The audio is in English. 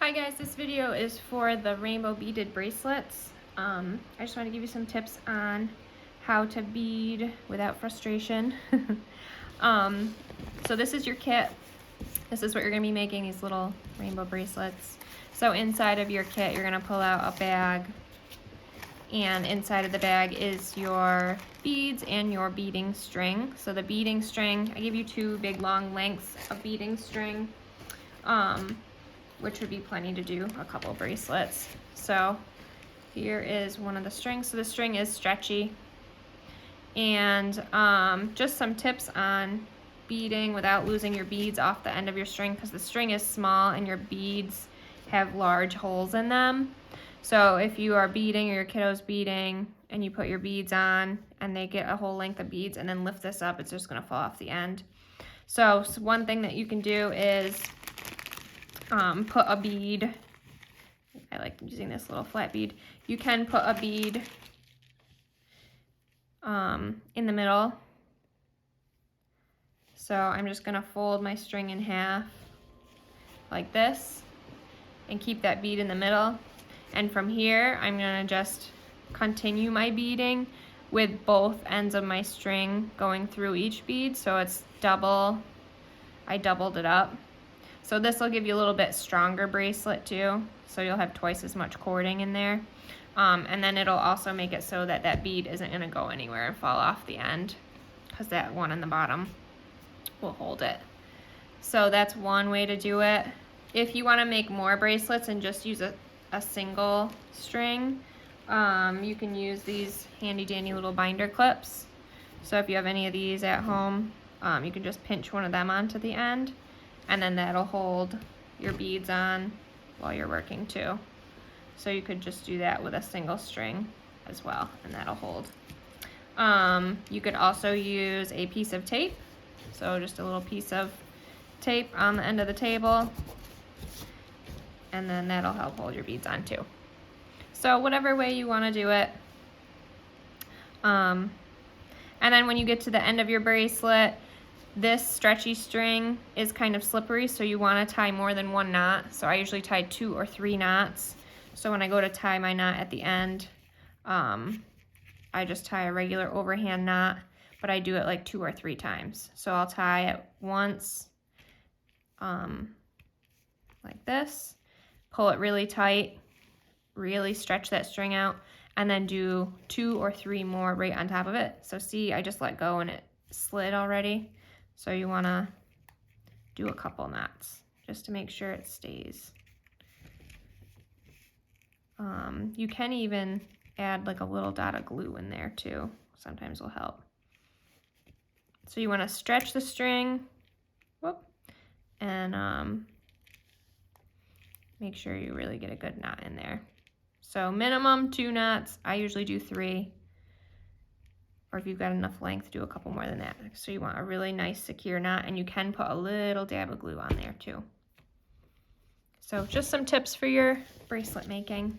Hi guys, this video is for the rainbow beaded bracelets. I just want to give you some tips on how to bead without frustration. So this is your kit. This is what you're going to be making, these little rainbow bracelets. So inside of your kit, you're going to pull out a bag, and inside of the bag is your beads and your beading string. So the beading string, I give you two big long lengths of beading string. Which would be plenty to do a couple bracelets. So here is one of the strings. So the string is stretchy. And just some tips on beading without losing your beads off the end of your string, because the string is small and your beads have large holes in them. So if you are beading or your kiddo's beading and you put your beads on and they get a whole length of beads and then lift this up, it's just gonna fall off the end. So one thing that you can do is put a bead. I like using this little flat bead. You can put a bead in the middle. So I'm just gonna fold my string in half like this and keep that bead in the middle. And from here, I'm gonna just continue my beading with both ends of my string going through each bead. So it's double, I doubled it up. So this will give you a little bit stronger bracelet too. So you'll have twice as much cording in there. And then it'll also make it so that that bead isn't gonna go anywhere and fall off the end, because that one on the bottom will hold it. So that's one way to do it. If you wanna make more bracelets and just use a single string, you can use these handy dandy little binder clips. So if you have any of these at home, you can just pinch one of them onto the end, and then that'll hold your beads on while you're working too. So you could just do that with a single string as well, and that'll hold. You could also use a piece of tape. So just a little piece of tape on the end of the table, and then that'll help hold your beads on too. So whatever way you want to do it. And then when you get to the end of your bracelet, this stretchy string is kind of slippery, so you want to tie more than one knot. So I usually tie 2 or 3 knots. So when I go to tie my knot at the end, I just tie a regular overhand knot, but I do it like 2 or 3 times. So I'll tie it once, like this, pull it really tight, really stretch that string out, and then do 2 or 3 more right on top of it. So see, I just let go and it slid already. So you want to do a couple knots just to make sure it stays. You can even add like a little dot of glue in there too. Sometimes will help. So you want to stretch the string, and make sure you really get a good knot in there. So minimum 2 knots. I usually do 3. Or if you've got enough length, do a couple more than that. So you want a really nice secure knot, and you can put a little dab of glue on there too. So just some tips for your bracelet making.